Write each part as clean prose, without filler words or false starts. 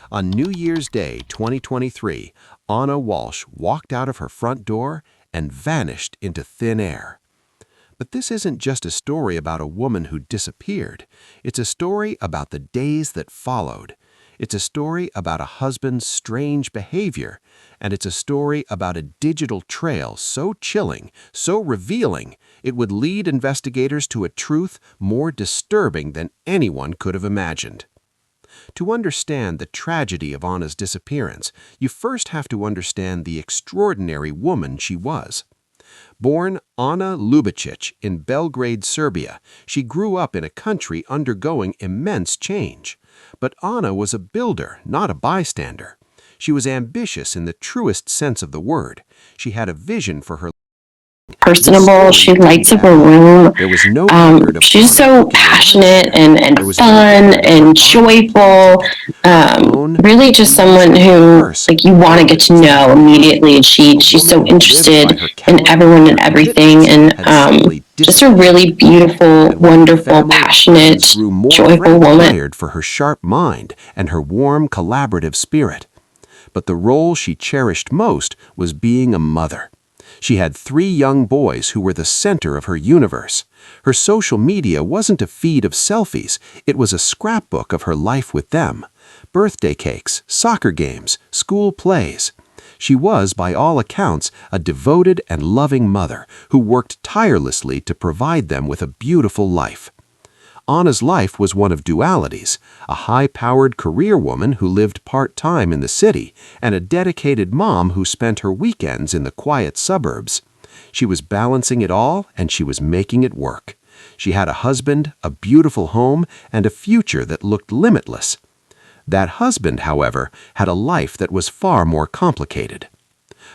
On New Year's Day 2023, Ana Walshe walked out of her front door and vanished into thin air. But this isn't just a story about a woman who disappeared. It's a story about the days that followed. It's a story about a husband's strange behavior. And it's a story about a digital trail so chilling, so revealing, it would lead investigators to a truth more disturbing than anyone could have imagined. To understand the tragedy of Ana's disappearance, you first have to understand the extraordinary woman she was. Born Ana Lubicic in Belgrade, Serbia, she grew up in a country undergoing immense change. But Ana was a builder, not a bystander. She was ambitious in the truest sense of the word. She had a vision for her personable. She lights up a room. There was no record of She's so passionate and fun and joyful. Really just someone who you want to get to know immediately. And she's so interested in everyone and everything, and just a really beautiful, wonderful, passionate, joyful woman. For her sharp mind and her warm, collaborative spirit. But the role she cherished most was being a mother. She had 3 young boys who were the center of her universe. Her social media wasn't a feed of selfies, it was a scrapbook of her life with them. Birthday cakes, soccer games, school plays. She was, by all accounts, a devoted and loving mother who worked tirelessly to provide them with a beautiful life. Ana's life was one of dualities, a high-powered career woman who lived part-time in the city, and a dedicated mom who spent her weekends in the quiet suburbs. She was balancing it all, and she was making it work. She had a husband, a beautiful home, and a future that looked limitless. That husband, however, had a life that was far more complicated.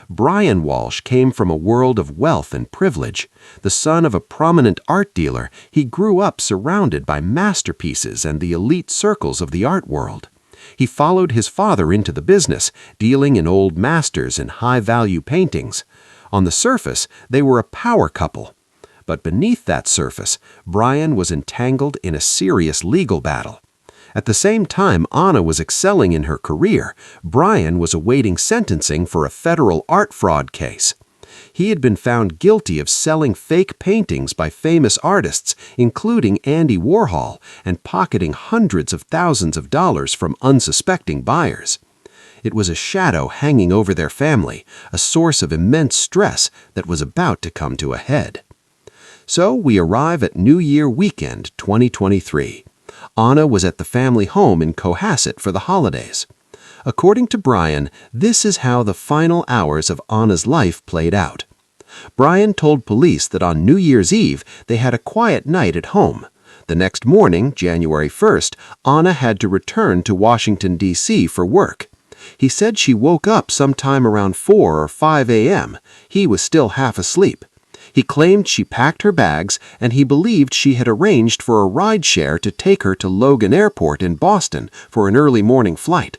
Brian Walshe came from a world of wealth and privilege. The son of a prominent art dealer, he grew up surrounded by masterpieces and the elite circles of the art world. He followed his father into the business, dealing in old masters and high-value paintings. On the surface, they were a power couple. But beneath that surface, Brian was entangled in a serious legal battle. At the same time Ana was excelling in her career, Brian was awaiting sentencing for a federal art fraud case. He had been found guilty of selling fake paintings by famous artists, including Andy Warhol, and pocketing hundreds of thousands of dollars from unsuspecting buyers. It was a shadow hanging over their family, a source of immense stress that was about to come to a head. So we arrive at New Year weekend 2023. Ana was at the family home in Cohasset for the holidays. According to Brian, this is how the final hours of Ana's life played out. Brian told police that on New Year's Eve they had a quiet night at home. The next morning, January 1st, Ana had to return to Washington, D.C. for work. He said she woke up sometime around 4 or 5 a.m. He was still half asleep. He claimed she packed her bags, and he believed she had arranged for a rideshare to take her to Logan Airport in Boston for an early morning flight.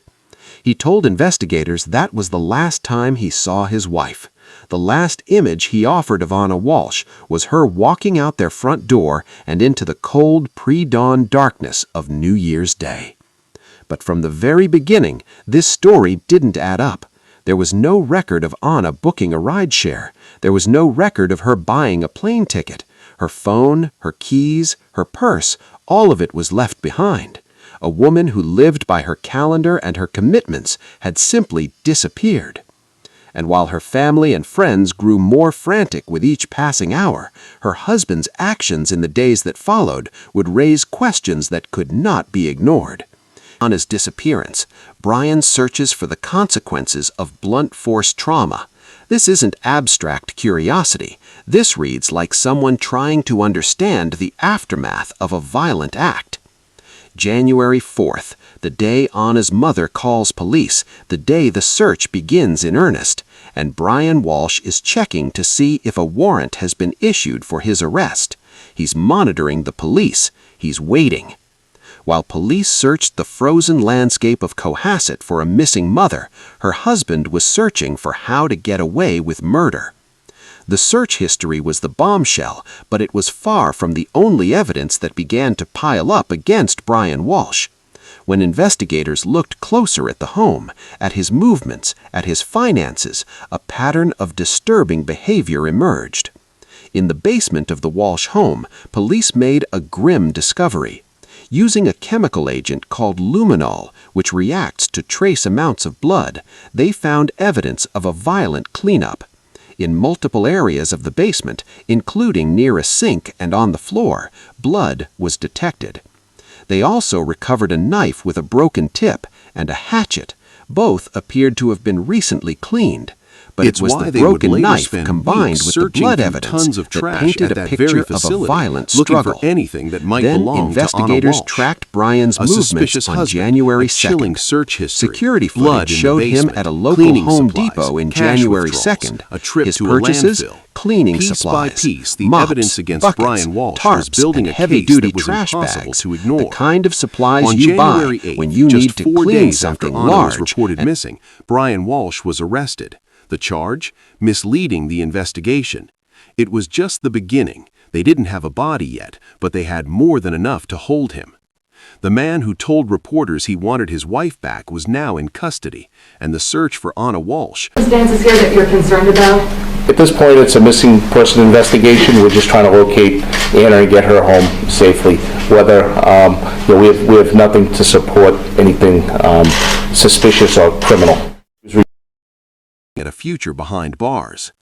He told investigators that was the last time he saw his wife. The last image he offered of Ana Walshe was her walking out their front door and into the cold pre-dawn darkness of New Year's Day. But from the very beginning, this story didn't add up. There was no record of Ana booking a rideshare. There was no record of her buying a plane ticket. Her phone, her keys, her purse, all of it was left behind. A woman who lived by her calendar and her commitments had simply disappeared. And while her family and friends grew more frantic with each passing hour, her husband's actions in the days that followed would raise questions that could not be ignored. Ana's disappearance, Brian searches for the consequences of blunt force trauma. This isn't abstract curiosity. This reads like someone trying to understand the aftermath of a violent act. January 4th, the day Ana's mother calls police, the day the search begins in earnest, and Brian Walshe is checking to see if a warrant has been issued for his arrest. He's monitoring the police. He's waiting. While police searched the frozen landscape of Cohasset for a missing mother, her husband was searching for how to get away with murder. The search history was the bombshell, but it was far from the only evidence that began to pile up against Brian Walshe. When investigators looked closer at the home, at his movements, at his finances, a pattern of disturbing behavior emerged. In the basement of the Walshe home, police made a grim discovery. Using a chemical agent called luminol, which reacts to trace amounts of blood, they found evidence of a violent cleanup. In multiple areas of the basement, including near a sink and on the floor, blood was detected. They also recovered a knife with a broken tip and a hatchet. Both appeared to have been recently cleaned. But it was the broken knife combined with the blood evidence that painted a picture of a violent struggle. Then investigators tracked Brian's movements on January 2nd. Security footage showed him at a local Home Depot in January 2nd. His purchases, cleaning supplies, mops, buckets, tarps, and heavy-duty trash bags, the kind of supplies you buy when you need to clean something large. Brian Walshe was arrested. The charge? Misleading the investigation. It was just the beginning. They didn't have a body yet, but they had more than enough to hold him. The man who told reporters he wanted his wife back was now in custody, and the search for Ana Walshe. Circumstances here that you're concerned about? At this point, it's a missing person investigation. We're just trying to locate Anna and get her home safely. Whether we have nothing to support anything suspicious or criminal. At a future behind bars.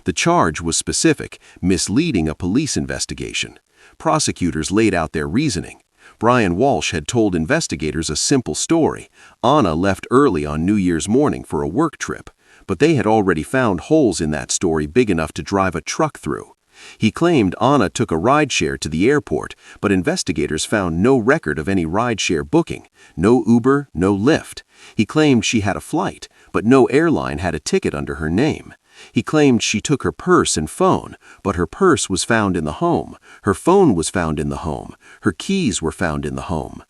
The charge was specific, misleading a police investigation. Prosecutors laid out their reasoning. Brian Walshe had told investigators a simple story. Ana left early on New Year's morning for a work trip, but they had already found holes in that story big enough to drive a truck through. He claimed Ana took a rideshare to the airport, but investigators found no record of any rideshare booking, no Uber, no Lyft. He claimed she had a flight, but no airline had a ticket under her name. He claimed she took her purse and phone, but her purse was found in the home, her phone was found in the home, her keys were found in the home.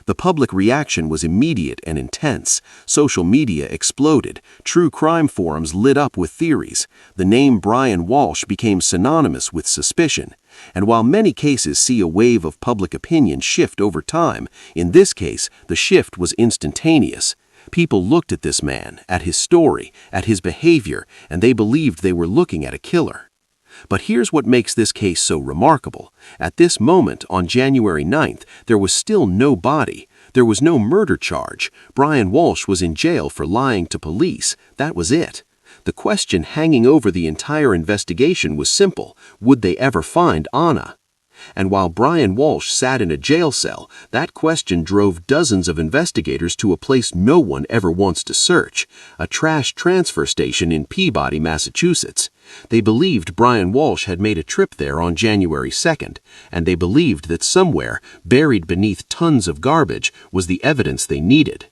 The public reaction was immediate and intense. Social media exploded. True crime forums lit up with theories. The name Brian Walshe became synonymous with suspicion. And while many cases see a wave of public opinion shift over time, in this case, the shift was instantaneous. People looked at this man, at his story, at his behavior, and they believed they were looking at a killer. But here's what makes this case so remarkable. At this moment, on January 9th, there was still no body. There was no murder charge. Brian Walshe was in jail for lying to police. That was it. The question hanging over the entire investigation was simple. Would they ever find Ana? And while Brian Walshe sat in a jail cell, that question drove dozens of investigators to a place no one ever wants to search, a trash transfer station in Peabody, Massachusetts. They believed Brian Walshe had made a trip there on January 2nd, and they believed that somewhere, buried beneath tons of garbage, was the evidence they needed.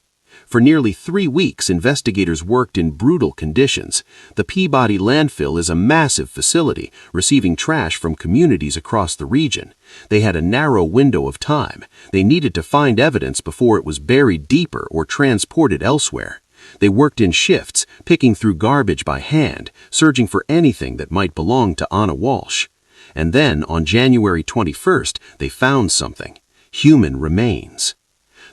For nearly 3 weeks, investigators worked in brutal conditions. The Peabody landfill is a massive facility, receiving trash from communities across the region. They had a narrow window of time. They needed to find evidence before it was buried deeper or transported elsewhere. They worked in shifts, picking through garbage by hand, searching for anything that might belong to Ana Walshe. And then, on January 21st, they found something: human remains.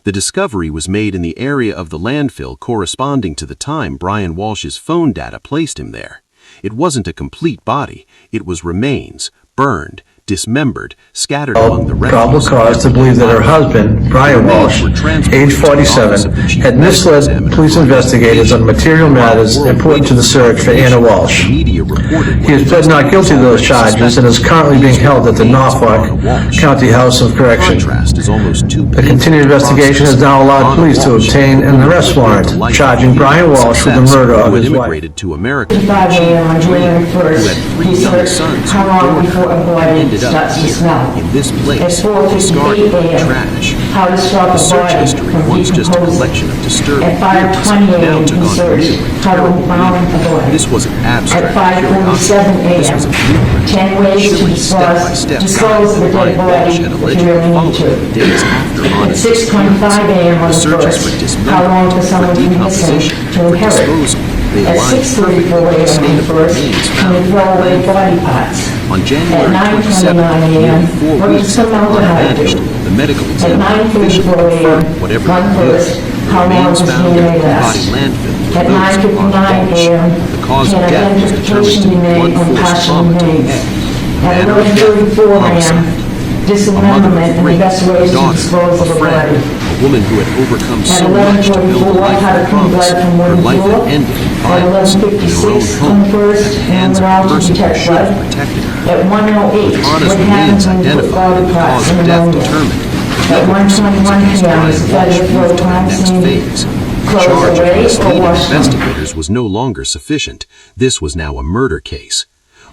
The discovery was made in the area of the landfill corresponding to the time Brian Walshe's phone data placed him there. It wasn't a complete body. It was remains, burned, dismembered, scattered among the refuse. Probable cause to believe that her husband, Brian Walshe, age 47, had misled police investigators on material matters important to the search for Ana Walshe. He has pled not guilty to those charges and is currently being held at the Norfolk County House of Correction. The continued investigation has now allowed police to obtain an arrest warrant charging Brian Walshe with the murder of his wife. To America, 5 a.m. on January 1st, he searched how long before a body starts to smell. in this place, At 4:58 a.m., trash. how to stop The a search body history from once just a decomposing. collection of disturbing At 5:20 now a.m., took he on searched new and how to terrible found a meaning. body. This was an abstract At 5:47 This was a a.m., blueprint, 10 ways to showing step-by-step dispose of a dead Brian Walshe body had if you allegedly really need followed to. days after At Ana's 6:25 a.m. on The the searches for 1st, how long dismemberment, for for someone to be missing decomposition, to for inherit? disposal. They At aligned 6:34 perfectly with the a.m. state on of the the 1st, remains can we found. throw away body parts? On At January 27th, 9:29 a.m., nearly 4 what was weeks some after Ana aldehyde vanished, do? the medical At examiner officially 9:34 a.m., confirmed whatever one he first, did. The how long remains was found in a he Peabody last? landfill At were those of Ana 9:59 Walshe. a.m., The cause of an death was determined to identification be be made blunt on force partial trauma to the remains. head. At Manner of death, 11:34 a.m., homicide. A mother dismemberment of and three, the best a ways to daughter, dispose of a the friend, body. a woman who had overcome At so much to build a 11:44, life had of a clean promise. blood from Her wound life had floor. ended in At violence in her own 11:56, home, on first, at the and hands of without a to person who detect should have blood. protected her. At 1:08, Ana's what remains happens when you put identified body and the parts cause in of death ammonia? determined. At 1:21 p.m., is the Brian federal Walsh moved to the crime next scene phase. The closed charge of away or misleading washed out? investigators was no longer sufficient. This was now a murder case.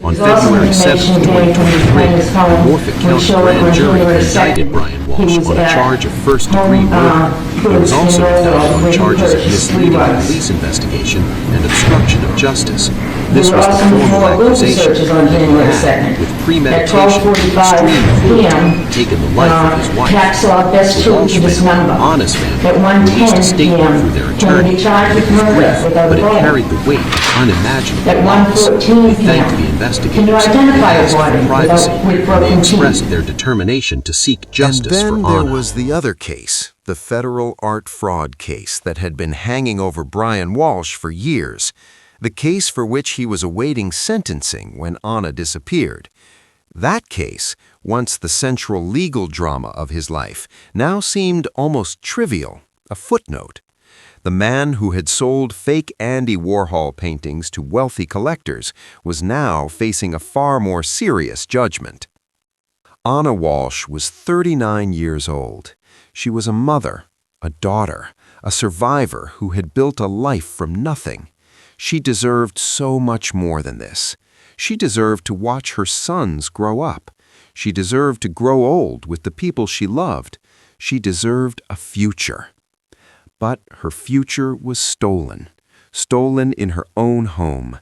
On There's also February 7, information gained from his 2023, friend's the home Norfolk which County showed grand when he jury was indicted arrested, Brian he Walsh was on a at charge of first-degree home, murder. He was Foods also in indicted Royal, on where he charges of purchased misleading a 3 wives. police investigation and obstruction of justice. This There were was the also formal more Google accusation searches on that he January had, 2nd. with At premeditation, 12:45 extreme cruelty, p.m., taken the life of his wife. Hacksaw best The tool Walsh to family, dismember. Ana's family, At released a 1:10 statement p.m., through their can attorney. be charged It with was murder brief, without but a it body. carried the weight of unimaginable At loss. 1:14 They thanked the p.m., investigators can you identify and a asked body for privacy, with and they broken expressed teeth? their determination to seek justice And then for there Ana. was the other case, the federal art fraud case that had been hanging over Brian Walsh for years, the case for which he was awaiting sentencing when Ana disappeared. That case, once the central legal drama of his life, now seemed almost trivial, a footnote. The man who had sold fake Andy Warhol paintings to wealthy collectors was now facing a far more serious judgment. Ana Walshe was 39 years old. She was a mother, a daughter, a survivor who had built a life from nothing. She deserved so much more than this. She deserved to watch her sons grow up. She deserved to grow old with the people she loved. She deserved a future. But her future was stolen in her own home,